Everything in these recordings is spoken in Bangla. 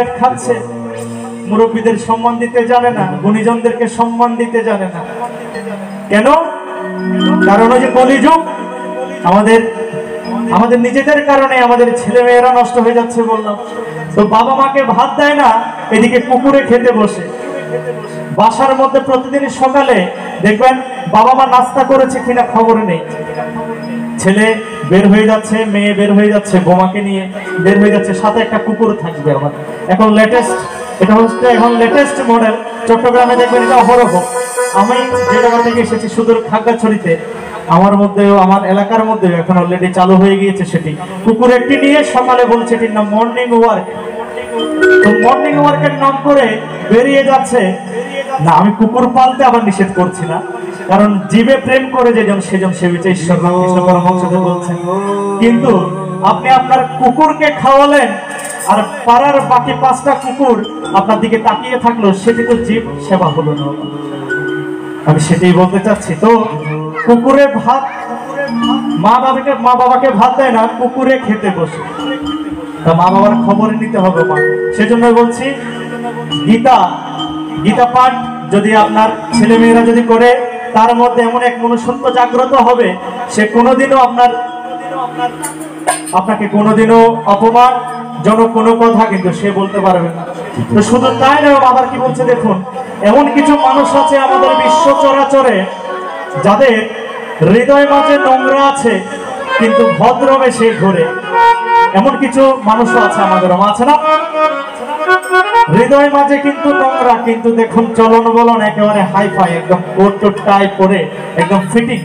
সিগারেট খাচ্ছে, মুরব্বীদের সম্মান দিতে জানে না, গুণীজনদেরকে সম্মান দিতে জানে না। কেন? কারণ ওই যে কলিযুগ, আমাদের নিজেদের কারণে আমাদের ছেলে মেয়েরা নষ্ট হয়ে যাচ্ছে বললাম। তো বাবা মাকে ভাত দেয় না, এদিকে কুকুরে খেতে বসে। বাসার মধ্যে প্রতিদিন সকালে দেখবেন বাবা মা নাস্তা করেছে কিনা খবর নেই, ছেলে বের হয়ে যাচ্ছে, মেয়ে বের হয়ে যাচ্ছে বোমাকে নিয়ে বের হয়ে যাচ্ছে, সাথে একটা কুকুর থাকবে। আবার এখন লেটেস্ট মডেল চট্টগ্রামে দেখবেন এটা অহরহ। আমি যে জায়গা থেকে এসেছি সুদূর খাগড়াছড়িতে, আমার মধ্যেও আমার এলাকার মধ্যে এখন অলরেডি চালু হয়ে গিয়েছে সেটি। কুকুর একটি নিয়ে সকালে বলছে এটির নাম মর্নিং ওয়ার্ক। তো মর্নিং ওয়ার্কের নাম করে বেরিয়ে যাচ্ছে। না, আমি কুকুর পালতে আবার নিষেধ করছি না, কারণ জীবে প্রেম করে যেজন সেজন সেবিছে ঈশ্বর রামকৃষ্ণ পরমহংসদেব বলছেন। কিন্তু আপনি আপনার কুকুরকে খাওয়ালেন আর পাড়ার বাকি 5টা কুকুর আপনার দিকে তাকিয়ে থাকলো, সেটি তো জীব সেবা হলো না। আমি সেটাই বলতে চাচ্ছি। তো কুকুরে ভাত, মা বাবাকে ভাত দেয় না, কুকুরে খেতে বসে। তা মা বাবার খবর নিতে হবে মা। সেজন্য বলছি, গীতা পাঠ যদি আপনার ছেলে মেয়েরা যদি করে, তার মধ্যে এমন এক মনুষ্যত্ব জাগ্রত হবে, সে কোনোদিনও আপনাকে কোনোদিনও অপমান জনক কোনো কথা কিন্তু সে বলতে পারবে না। তো শুধু তাই নয়, আবার কি বলছে দেখুন, এমন কিছু মানুষ আছে আমাদের বিশ্ব চরাচরে যাদের হৃদয় মাঝে নোংরা আছে কিন্তু ভদ্রবেশে ঘোরে। এমন কিছু মানুষও আছে, আমাদেরও আছে না? হৃদয় মাঝে কিন্তু নোংরা, কিন্তু দেখুন চলন বলন একেবারে হাইফাই, একদম কোট টোট টাই পরে একদম ফিটিং।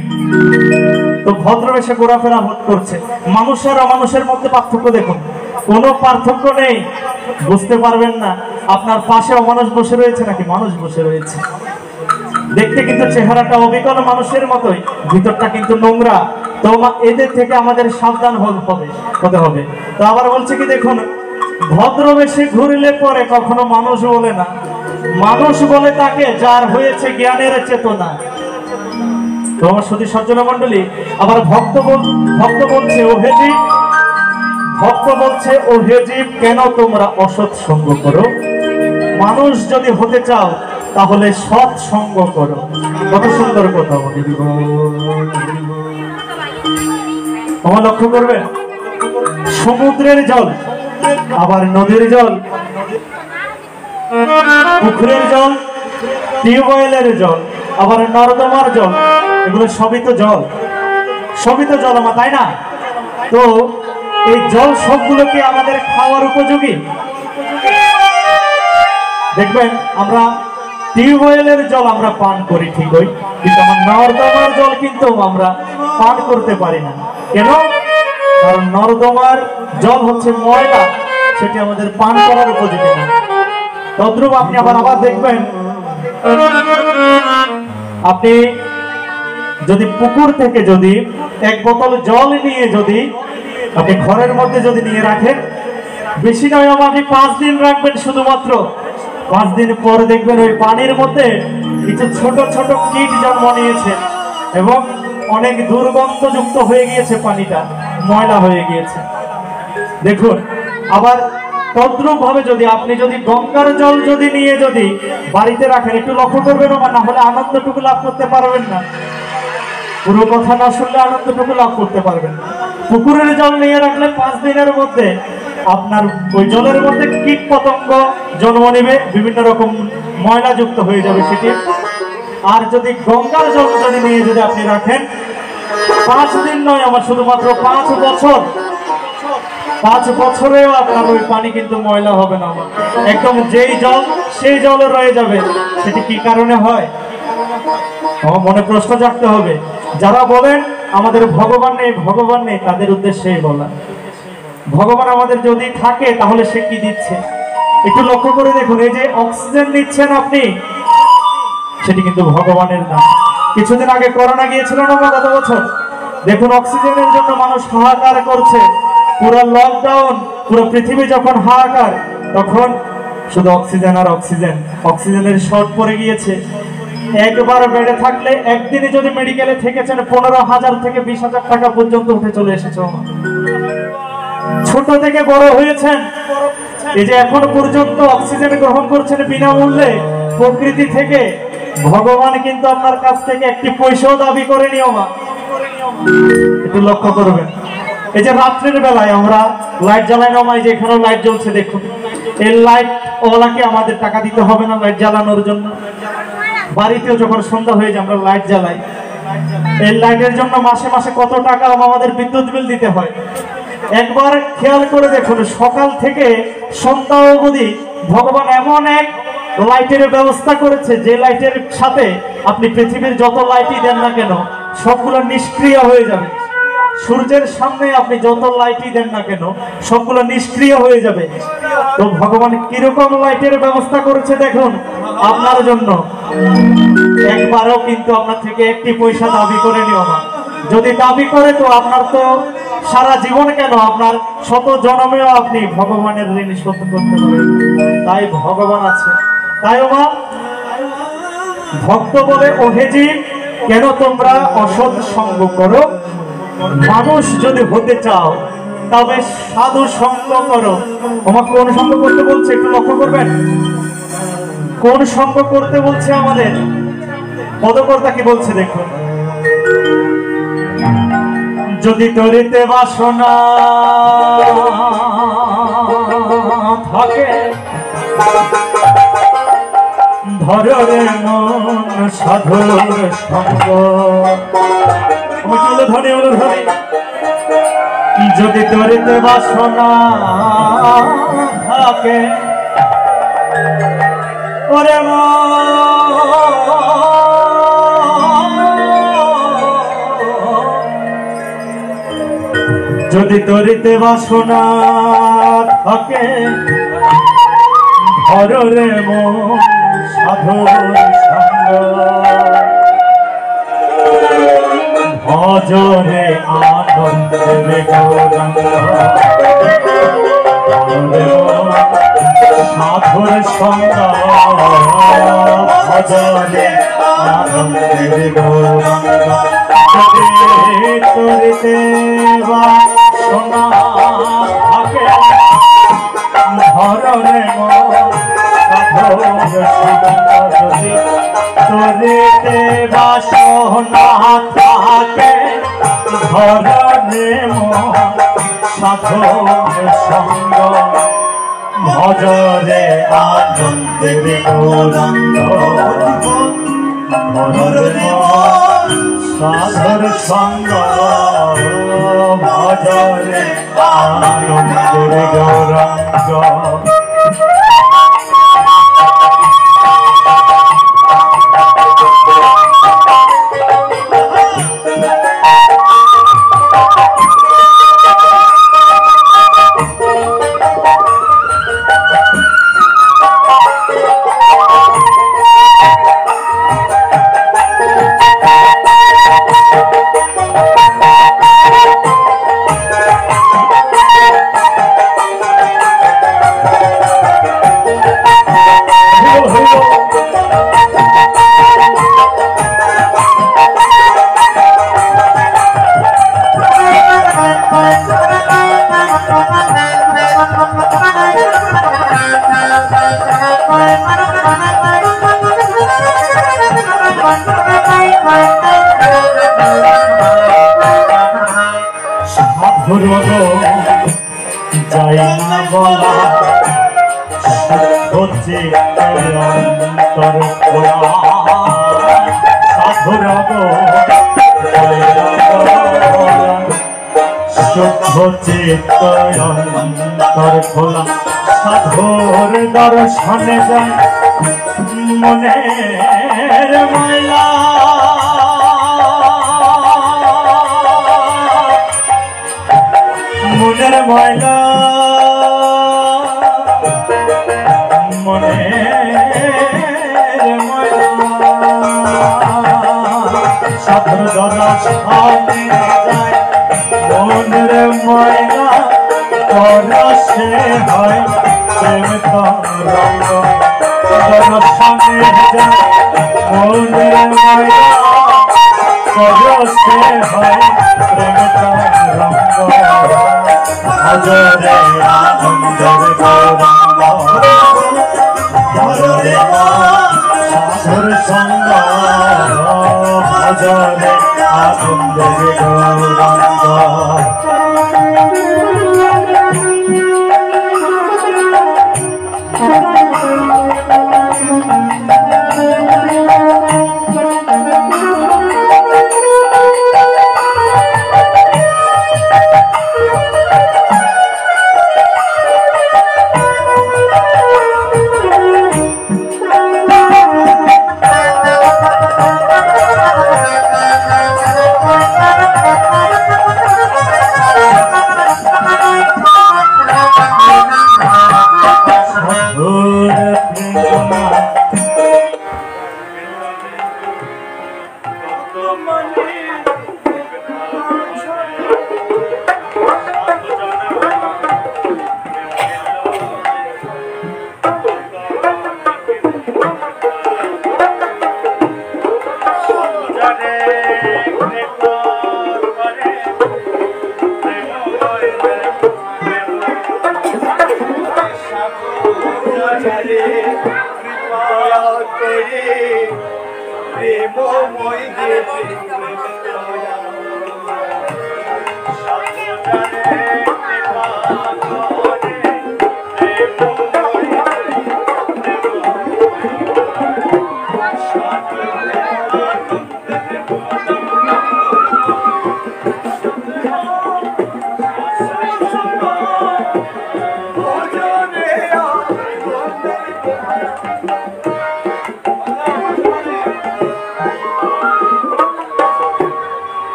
তো ভদ্রবেশে ঘোরাফেরা করছে। মানুষের অমানুষের মধ্যে পার্থক্য দেখুন, কোনো পার্থক্য নেই, বুঝতে পারবেন না আপনার পাশে অমানুষ বসে রয়েছে নাকি মানুষ বসে রয়েছে। দেখতে কিন্তু চেহারাটা অবিকল মানুষের মতোই, ভিতরটা কিন্তু নোংরা। তো এদের থেকে আমাদের সাবধান হতে হবে। তো আবার বলছে কি দেখুন, ভদ্রবেশে ঘুরলে পরে কখনো মানুষ বলে না, মানুষ বলে তাকে যার হয়েছে জ্ঞানের চেতনা। তো আমার সতী সজ্জন মন্ডলী, আবার ভক্ত বলছে ও হে জীব কেন তোমরা অসৎ সঙ্গ করো? মানুষ যদি হতে চাও তাহলে সৎ সঙ্গ করো। কত সুন্দর কথা বলি। আমার লক্ষ্য করবেন, সমুদ্রের জল, আবার নদীর জল, পুকুরের জল, টিউবওয়েলের জল, আবার নর্দমার জল, এগুলো সবই তো জল আমার, তাই না? তো এই জল সবগুলো কি আমাদের খাওয়ার উপযোগী? দেখবেন আমরা টিউবওয়েলের জল আমরা পান করি ঠিকই, কিন্তু আমার নর্দমার জল কিন্তু আমরা পান করতে পারি না। কেন? কারণ নর্দমার জল হচ্ছে ময়লা, সেটি আমাদের পান করার উপযোগী না। তদ্রূপ আপনি আবার দেখবেন, আপনি যদি পুকুর থেকে যদি 1 বোতল জল নিয়ে যদি আপনি ঘরের মধ্যে যদি নিয়ে রাখেন, বেশি নয় আপনি 5 দিন রাখবেন, শুধুমাত্র 5 দিন পরে দেখবেন ওই পানির মধ্যে কিছু ছোট ছোট কীট জন্ম নিয়েছে এবং অনেক দুর্গন্ধযুক্ত হয়ে গিয়েছে, পানিটা ময়লা হয়ে গিয়েছে। দেখুন, আবার তদ্রূপ ভাবে যদি আপনি গঙ্গার জল যদি নিয়ে বাড়িতে রাখেন, একটু লক্ষ্য করবেন, না হলে আনন্দটুকু লাভ করতে পারবেন না। পুরো কথা না শুনলে আনন্দটুকু লাভ করতে পারবেন না। পুকুরের জল নিয়ে রাখলে 5 দিনের মধ্যে আপনার ওই জলের মধ্যে কীট পতঙ্গ জন্ম নেবে, বিভিন্ন রকম ময়লা যুক্ত হয়ে যাবে সেটি। আর যদি গঙ্গার জল নিয়ে আপনি রাখেন, 5 দিন নয় আমার, শুধুমাত্র 5 বছর, 5 বছরেও আপনার ওই পানি কিন্তু ময়লা হবে না, একদম যেই জল সেই জল রয়ে যাবে। সেটি কি কারণে হয়? আমার মনে প্রশ্ন জাগতে হবে। যারা বলেন আমাদের ভগবান নেই, তাদের উদ্দেশ্যেই বলা। ভগবান আমাদের যদি থাকে তাহলে সে কি দিচ্ছে একটু লক্ষ্য করে দেখুন। এই যে অক্সিজেন নিচ্ছেন আপনি, সেটি কিন্তু ভগবানের নাম। কিছুদিন আগে করোনা গিয়েছিল না গত বছর, দেখুন অক্সিজেনের জন্য মানুষ হাহাকার করছে, পুরো লকডাউন, পুরো পৃথিবী যখন হাহাকার, তখন শুধু অক্সিজেন আর অক্সিজেনের শর্ট পড়ে গিয়েছে। একবার বেড়ে থাকলে একদিনে যদি মেডিকেলে থেকেছেন 15,000 থেকে 20,000 টাকা পর্যন্ত উঠে চলে এসেছে। ছোট থেকে বড় হয়েছেন, এই যে এখন পর্যন্ত অক্সিজেন গ্রহণ করছেন বিনামূল্যে প্রকৃতি থেকে, ভগবান কিন্তু আপনার কাছ থেকে একটি পয়সাও দাবি করেনি। একটু লক্ষ্য করবেন, এই যে রাত্রের বেলায় আমরা লাইট জ্বালাই না, যে এখানে লাইট জ্বলছে দেখুন, এই লাইট ওলাকে আমাদের টাকা দিতে হবে না লাইট জ্বালানোর জন্য? বাড়িতেও যখন সন্ধ্যা হয়ে যায় আমরা লাইট জ্বালাই, এই লাইটের জন্য মাসে মাসে কত টাকা আমাদের বিদ্যুৎ বিল দিতে হয়। একবার খেয়াল করে দেখুন, সকাল থেকে সন্ধ্যা অবধি ভগবান এমন এক লাইটের ব্যবস্থা করেছে, যে লাইটের সাথে আপনি পৃথিবীর যত লাইটই দেন না কেন সবগুলো নিষ্ক্রিয় হয়ে যাবে। সূর্যের সামনে আপনি যত লাইটই দেন না কেন সবগুলো নিষ্ক্রিয় হয়ে যাবে। তো ভগবান কিরকম লাইটের ব্যবস্থা করেছে দেখুন আপনার জন্য। একবারও কিন্তু আপনার থেকে একটি পয়সা দাবি করে নিও না। যদি দাবি করে তো আপনার তো সারা জীবন কেন, আপনার শত জন্মেও আপনি ভগবানের ঋণ শোধ করতে পারেন। তাই ভগবান আছে। তাই মা ভক্ত বলে, ওহে জীব, কেন তোমরা অসৎ সঙ্গ করো? মানুষ যদি হতে চাও তবে সাধু সঙ্গ করো। আমার কোন সঙ্গ করতে বলছে একটু লক্ষ্য করবেন, কোন সঙ্গ করতে বলছে আমাদের পদকর্তা কি বলছে দেখুন। যদি তরিতে বাসনা থাকে ধরে মন সাধুর সঙ্গ। ধরে যদি তরিতে বাসনা থাকে ওরে যদি তরিতে বাসনা থাকে ধরে মন সাধুর সঙ্গ। ভজরে আনন্দে গৌরাঙ্গ সাধুর সঙ্গ। ভজরে আনন্দে গৌরাঙ্গ তরিতে বাসনা থাকে ধরে মন সাধুর সঙ্গ। যদি তরিতে বাসনা থাকে ধরে মন সাধুর সঙ্গ। ভজরে আনন্দের গৌরাঙ্গ ধরে মন সাধুর সঙ্গ। ভজরে আনন্দের গৌরাঙ্গ। যাই না বলা হচ্ছে অন্তর খোলা। সাধুর হচ্ছে অন্তর খোলা। সাধুর দর্শনে যায় মনের ময়লা। মনের ময়লা মনের ময়লা সাধুর দর্শনে যায় মনের ময়লা। পরশে হয় প্রেম তরঙ্গ। দর্শনে যায় মনের ময়লা। পরশে হয় প্রেম তরঙ্গ। ভজরে আনন্দের গৌরাঙ্গ ভজরে সাধুর সঙ্গ ভজরে আনন্দের গৌরাঙ্গ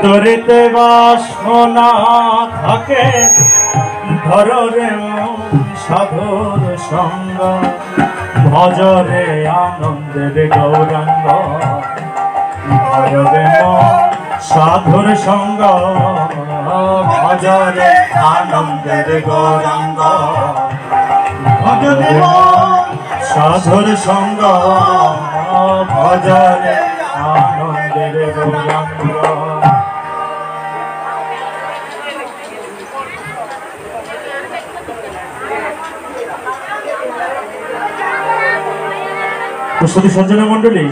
ধরিতে বাসনা থাকে ধরে সাধুর সঙ্গ ভজরে আনন্দের গৌরাঙ্গ ভজরে সাধুর সঙ্গ ভজরে আনন্দের গৌরাঙ্গ ভজরে সাধুর সঙ্গ ভজরে আনন্দের গৌরাঙ্গ শুধু সজ্জন মন্ডলী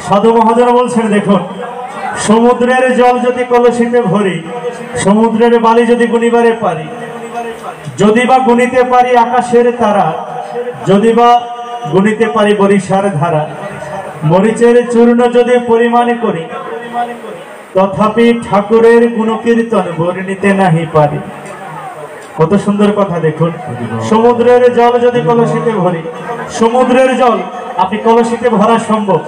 সাধু মহাজন বলছেন, দেখুন সমুদ্রের জল যদি কলসিতে ভরি, সমুদ্রের বালি যদি গুনিবারে পারি, যদি বা গুনিতে পারি আকাশের তারা, যদি বা গুনিতে পারি বরিশার ধারা, মরিচের চূর্ণ যদি পরিমাণে করি, তথাপি ঠাকুরের গুণকীর্তন বর্ণিতে নাহি পারি। কত সুন্দর কথা দেখুন, সমুদ্রের জল যদি কলসিতে ভরি, সমুদ্রের জল আপনি কলসিতে ভরা সম্ভব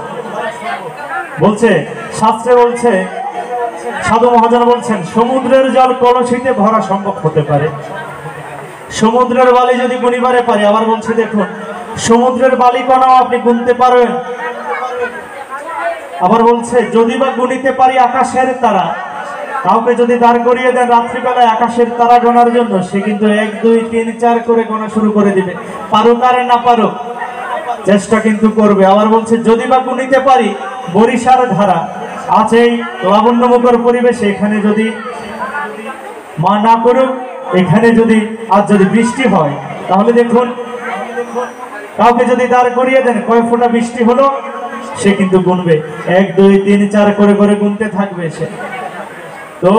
বলছে, শাস্ত্রে বলছে, সাধু মহাজন বলছেন সমুদ্রের জল কলসিতে ভরা সম্ভব হতে পারে, সমুদ্রের বালি যদি গুনিবারে পারে। আবার বলছে দেখুন সমুদ্রের বালি কণাও আপনি গুনতে পারবেন। আবার বলছে যদি বা গুনিতে পারি আকাশের তারা, কাউকে যদি দাঁড় করিয়ে দেন রাত্রিবেলায় আকাশের তারা গোনার জন্য, সে কিন্তু 1 2 3 4 করে গোনা শুরু করে দিবে, পারুক আর না পারুক চেষ্টা কিন্তু করবে। আবার বলছে যদি বা গুনিতে পারি বরিশার ধারা, আছে এই লাবণ্যমুখর পরিবেশে, এখানে যদি মা না করুক, এখানে যদি আজ যদি বৃষ্টি হয়, তাহলে দেখুন কাউকে যদি দাঁড় করিয়ে দেন কয় ফোঁটা বৃষ্টি হলো, সে কিন্তু গুনবে 1 2 3 4 করে করে গুনতে থাকবে সে। তো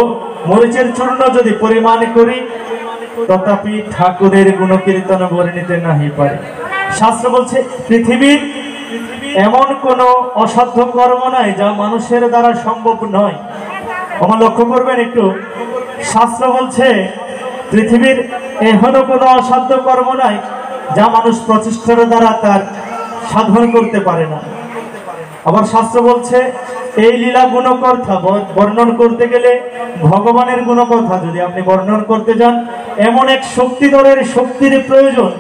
মরিচের চূর্ণ যদি পরিমাণ করি, তথাপি ঠাকুরের গুণকীর্তন বর্ণিতে নাহি পারে। শাস্ত্র বলছে পৃথিবীর এমন কোন অসাধ্য কর্ম নাই যা মানুষের দ্বারা সম্ভব নয়। আমার লক্ষ্য করবেন একটু, শাস্ত্র বলছে পৃথিবীর এমন কোনো অসাধ্য কর্ম নাই যা মানুষ প্রচেষ্টার দ্বারা তার সাধন করতে পারে না। আবার শাস্ত্র বলছে এই লীলা গুণকর্তা বর্ণন করতে গেলে, ভগবানের গুণকথা যদি আপনি বর্ণন করতে যান, এমন এক শক্তিধরের শক্তির প্রয়োজন,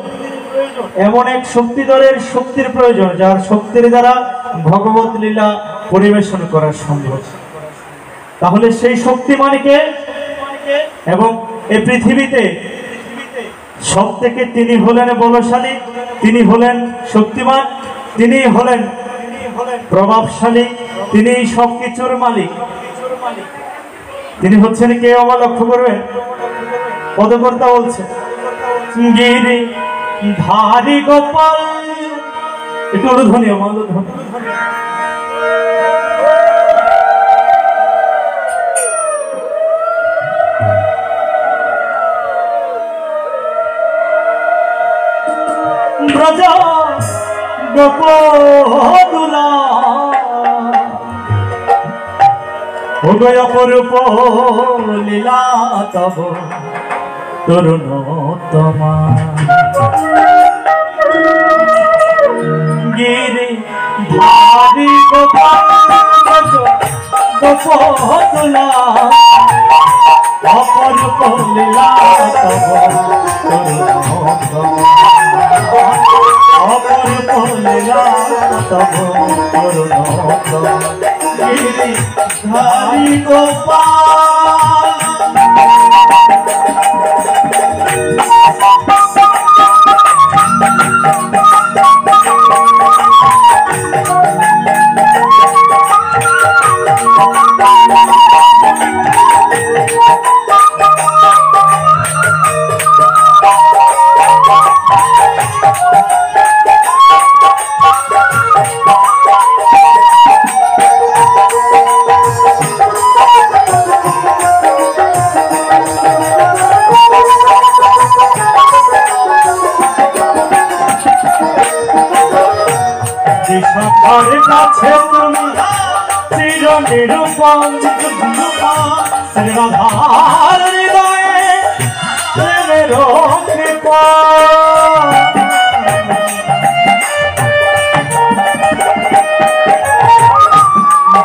এমন এক শক্তিধরের শক্তির প্রয়োজন যার শক্তির দ্বারা ভগবত লীলা পরিবেশন করা সম্ভব। তাহলে সেই শক্তিমানকে, এবং এই পৃথিবীতে সব থেকে তিনি হলেন বলশালী, তিনি হলেন শক্তিমান, তিনি হলেন প্রভাবশালী, তিনি সবকিছুর মালিক। তিনি হচ্ছেন কে? আমার লক্ষ্য করবেন, পদকর্তা বলছে গিরি ধারি গোপাল, একটু অনুধ্বনি, অনুধ্বনি। ব্রজ গোপদুলা উদয় অপরূপ লীলা তব তরুণোত্তমা, গিরি ধারি গোপাল গোপদুলা অপরূপ লীলা তব তরুণোত্তমা, অপরূপ লীলা তব তরুণোত্তমা, গিরি ধারি গোপাল। সবার কাছে তুমি চির নিরূপম, শ্রীরাধার হৃদয়ে প্রেমের কৃপা,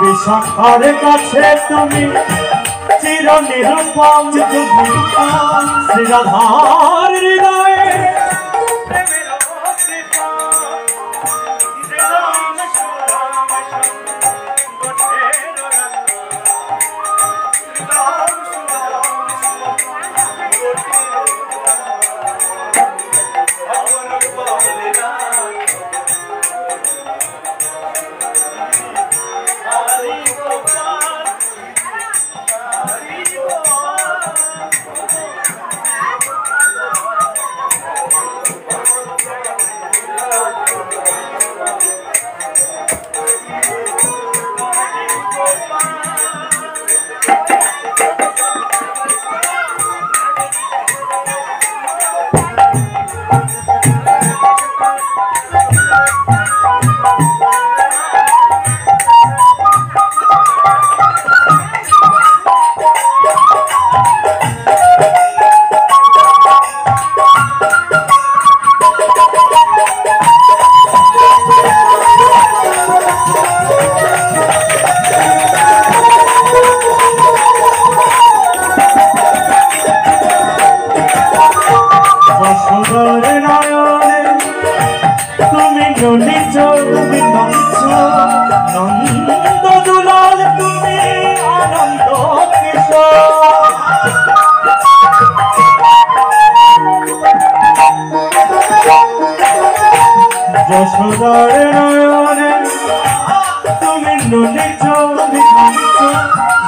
বিশাখার কাছে তুমি চির নিরূপম, শ্রীরাধার হৃদয়ে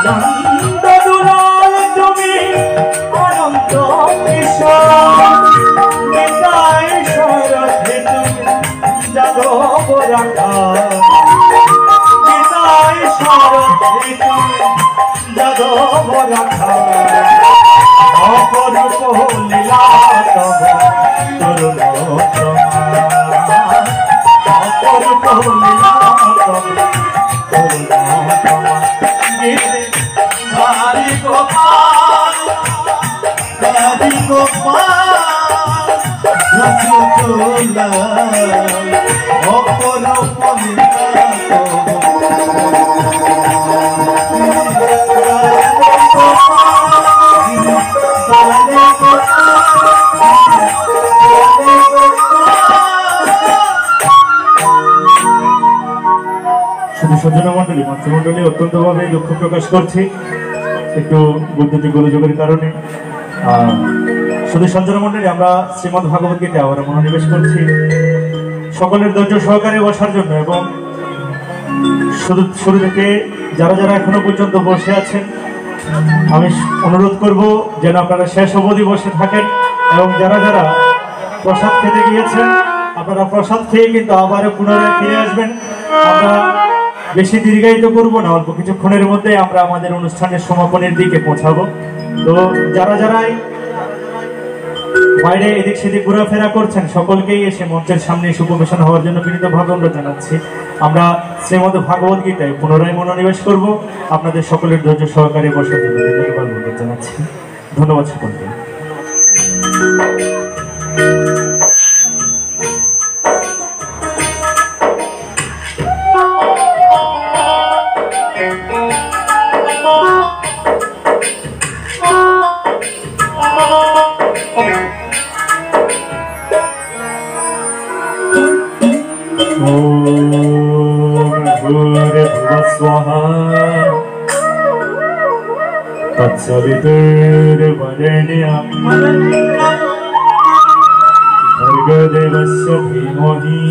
নন্দ দুলাল তুমি অনন্ত কিশোর নিতাই শরৎ যাদব রাখা নিতাই শরৎ যাদব রাখা অপরূপ লীলা তব তরুণ অপরূপ লীলা তব তরুণ হরি গোপাল হরি গোপাল রসগোল্লা অপরূপ লীলা সজ্জনা মন্ডলী মাতৃমন্ডলী অত্যন্তভাবে দুঃখ প্রকাশ করছি একটু বৈদ্যুতিক গোলযোগের কারণে। শুধু সজ্জনা মন্ডলী আমরা শ্রীমদ ভাগবত গীতা আবার মনোনিবেশ করছি সকলের ধৈর্য সহকারে বসার জন্য এবং শুরু থেকে যারা যারা এখনো পর্যন্ত বসে আছেন আমি অনুরোধ করব যেন আপনারা শেষ অবধি বসে থাকেন এবং যারা যারা প্রসাদ খেতে গিয়েছেন আপনারা প্রসাদ খেয়ে কিন্তু আবারও পুনরায় ফিরে আসবেন। আমরা বেশি দীর্ঘায়িত করব না, অল্প কিছুক্ষণের মধ্যে আমরা আমাদের অনুষ্ঠানের সমাপনের দিকে পৌঁছাবো। তো যারা যারাই বাইরে এদিক সেদিক ঘোরাফেরা করছেন সকলকেই এসে মঞ্চের সামনে এসে উপবেশন হওয়ার জন্য বিনীতভাবে অনুরোধ জানাচ্ছি। আমরা শ্রীমদ ভাগবত গীতায় পুনরায় মনোনিবেশ করব আপনাদের সকলের ধৈর্য সহকারে বসার জন্য বিনীতভাবে অনুরোধ জানাচ্ছি। ধন্যবাদ সকলকে। तत्सवितुर्वरेण्यं भर्गदेवस्य धीमहि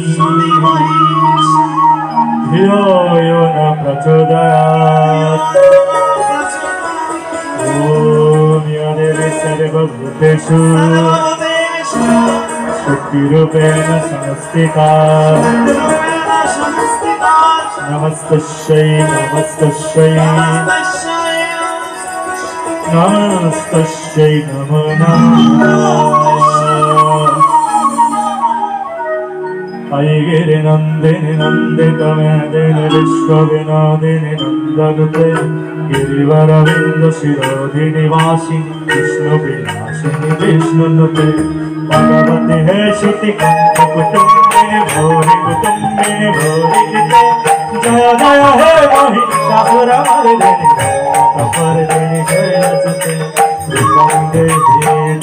धियो यो न प्रचोदयात्। ॐ यदेव सर्वभूतेषु शक्तिरूपेण संस्थिता नमस्तस्यै नमस्तस्यै नमस्तस्यै नमो नमः। ऐगिरि नन्दिनि नन्दितमेदिनि विश्वविनोदिनि नन्दनुते गिरिवरविन्दशिरोधिनि वासिनि विष्णुविलासिनि विष्णुनुते भगवति हे श्रुतिकण्ठकुटुम्बिनि भूरि कुटुम्बिनि भूरि जिते जय जय हे महिषासुरमर्दिनि अपरदिनि जयसुते रूपं देहि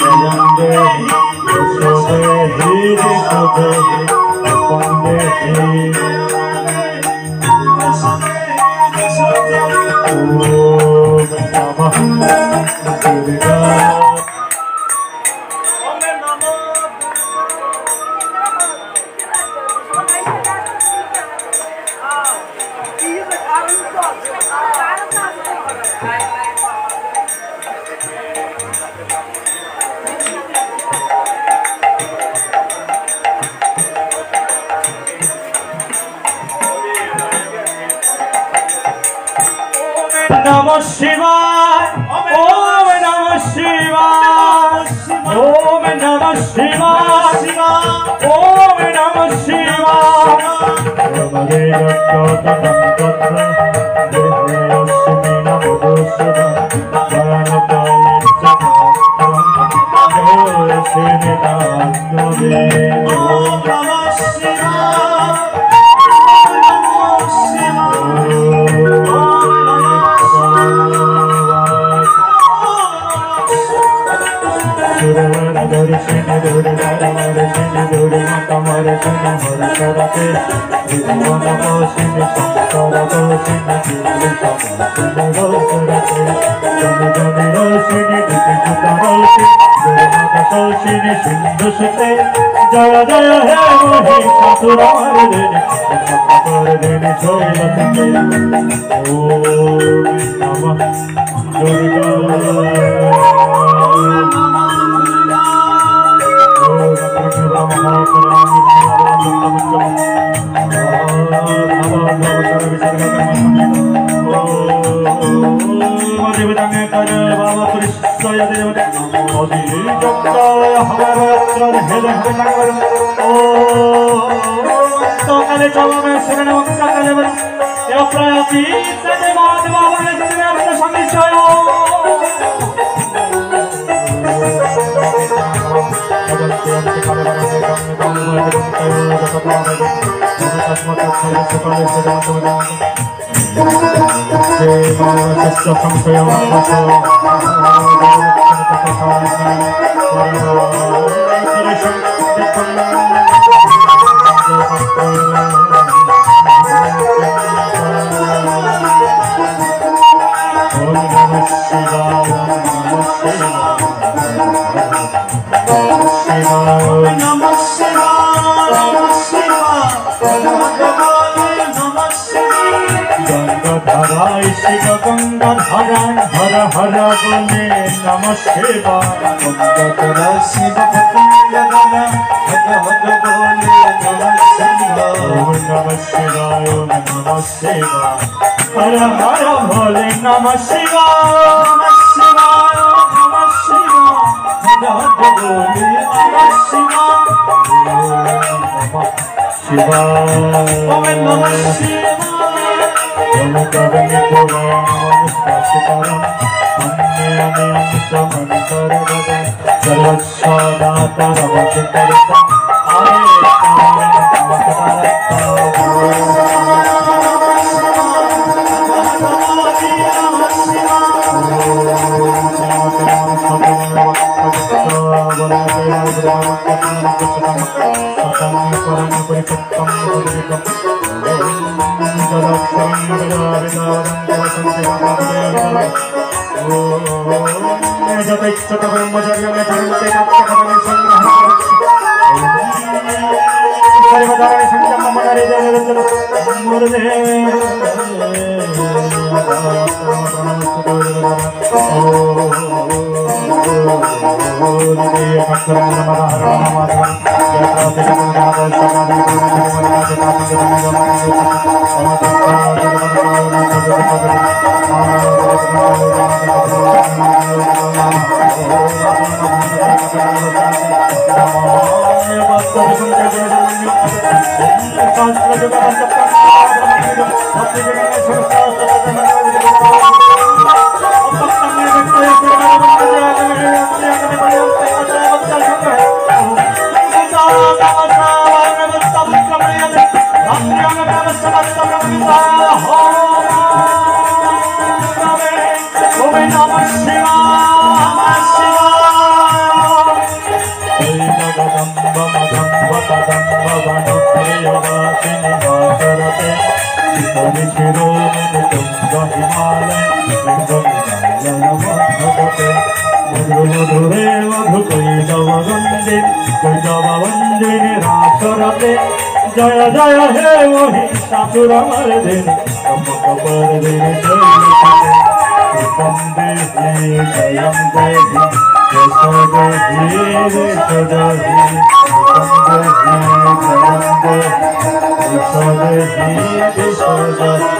जयं देहि यशो देहि दिशो देहि रूपं देहि ॐ नमः दुर्गाय नमः शिवाय ओम नमः शिवाय ओम नमः शिवाय ओम नमः शिवाय नमः जगततं तत्र देवस्मि नमो दोषदा तुलसिनी सिंधु सुते जय जय हे महिषासुरमर्दिनी मर्दिनी शैलसुते ओम नमः दुर्गा नमः शिवाय गंगाधर शिव गंगा हर हर बोले नमः शिवाय नमः शिवाय हर हर बोले नमः शिवाय नमः शिवाय हर हर बोले नमः शिवाय नमः शिवाय नमः कवि पुराण शास्त्रम जय जय हे महिषासुरमर्दिनी मर्दिनी शैलसुते जयं देहि यशो देहि यशो देहि यशो देहि यशो देहि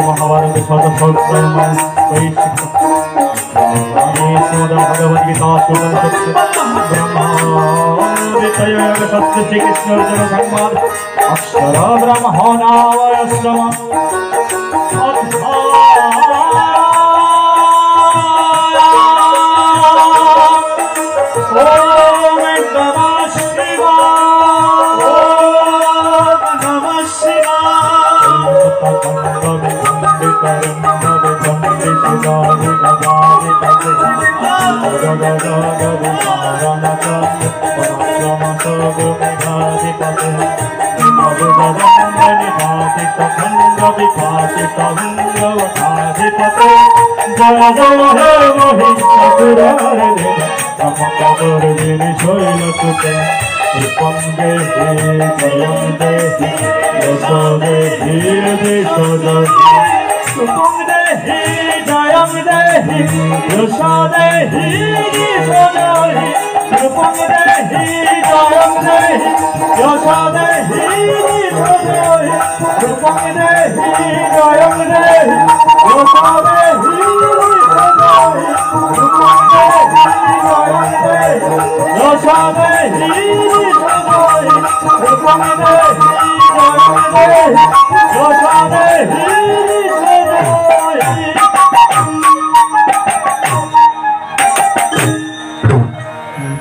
महाभारत भगवद्गीता सत्य श्री कृष्ण अर्जुन संवाद अक्षर ब्रह्मणावयस्म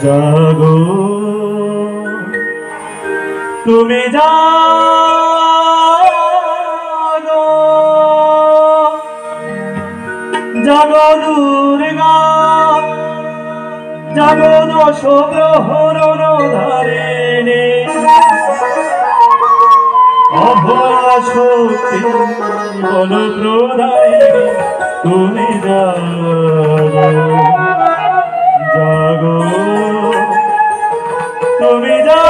জাগো তুমি জাগো জাগো দুর্গা জাগো দশ প্রহরণ ধারিণী অভয়া শক্তি বল প্রদায়িনী তুমি জাগো জাগো তুমি জাগো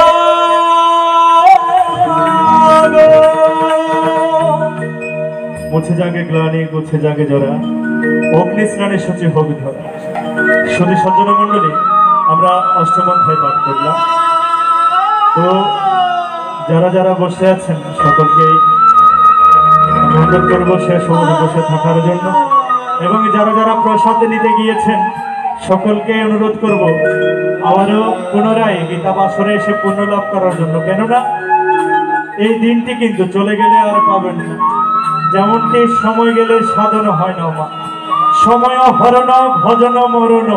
মুছে জাগে গ্লানি গুছে জাগে জরা অগ্নি স্নানে সূচি হোক ধরা। শুধু সজ্জন মন্ডলী আমরা অষ্টম অধ্যায় পাঠ করলাম। তো যারা যারা বসে আছেন সকলকে অনুরোধ করবো শেষ অবধি বসে থাকার জন্য, এবং যারা যারা প্রসাদ নিতে গিয়েছেন সকলকে অনুরোধ করব আবারও পুনরায় গীতা বাসরে এসে পুণ্য লাভ করার জন্য। কেননা এই দিনটি কিন্তু চলে গেলে আর পাবেন না। যেমনটি সময় গেলে সাধন হয় না মা, সময় হরণ ভজন মরণ।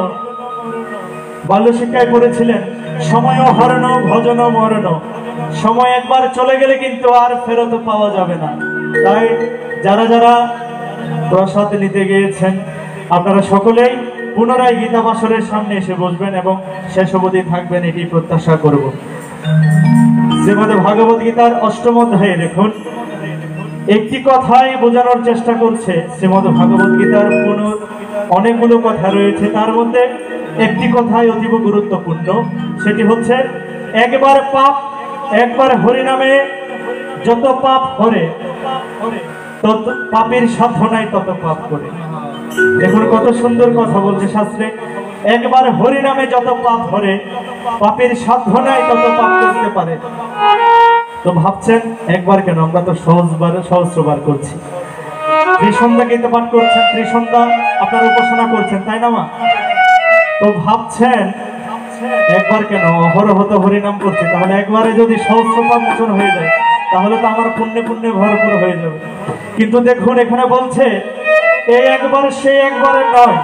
বাল্য শিক্ষায় পড়েছিলেন সময় হরণ ভজন মরণ। সময় একবার চলে গেলে কিন্তু আর ফেরত পাওয়া যাবে না। তাই যারা যারা প্রসাদ নিতে গিয়েছেন আপনারা সকলেই পুনরায় গীতা বাসরের সামনে এসে বসবেন এবং শেষ অবধি থাকবেন, এটি প্রত্যাশা করব। শ্রীমদ্ ভাগবত গীতার অষ্টম অধ্যায়ে দেখুন একটি কথাই বোঝানোর চেষ্টা করছে। শ্রীমদ্ ভাগবত গীতার অনেকগুলো কথা রয়েছে, তার মধ্যে একটি কথাই অতীব গুরুত্বপূর্ণ। সেটি হচ্ছে একবার পাপ, একবার হরিনামে যত পাপ করে তত পাপের সাধ্য নাই তত পাপ করে। দেখুন কত সুন্দর কথা বলছে শাস্ত্রে, একবার হরিনামে যত পাপ করে পাপের সাধ্য নাই তত পাপ করতে পারে। তো ভাবছেন একবার কেন, আমরা তো সহস্রবার করছি। ত্রিসন্ধ্যা গীতা পাঠ করছেন, ত্রিসন্ধ্যা আপনার উপাসনা করছেন, তাই না মা? তো ভাবছেন একবার কেন, অহরহ তো হরিনাম করছে, তাহলে একবারে যদি সহস্র পাপ মোচন হয়ে যায় তাহলে তো আমার পুণ্যে পুণ্যে ভরপুর হয়ে যাবে। কিন্তু দেখুন এখানে বলছে এই একবার সেই একবারে নয়,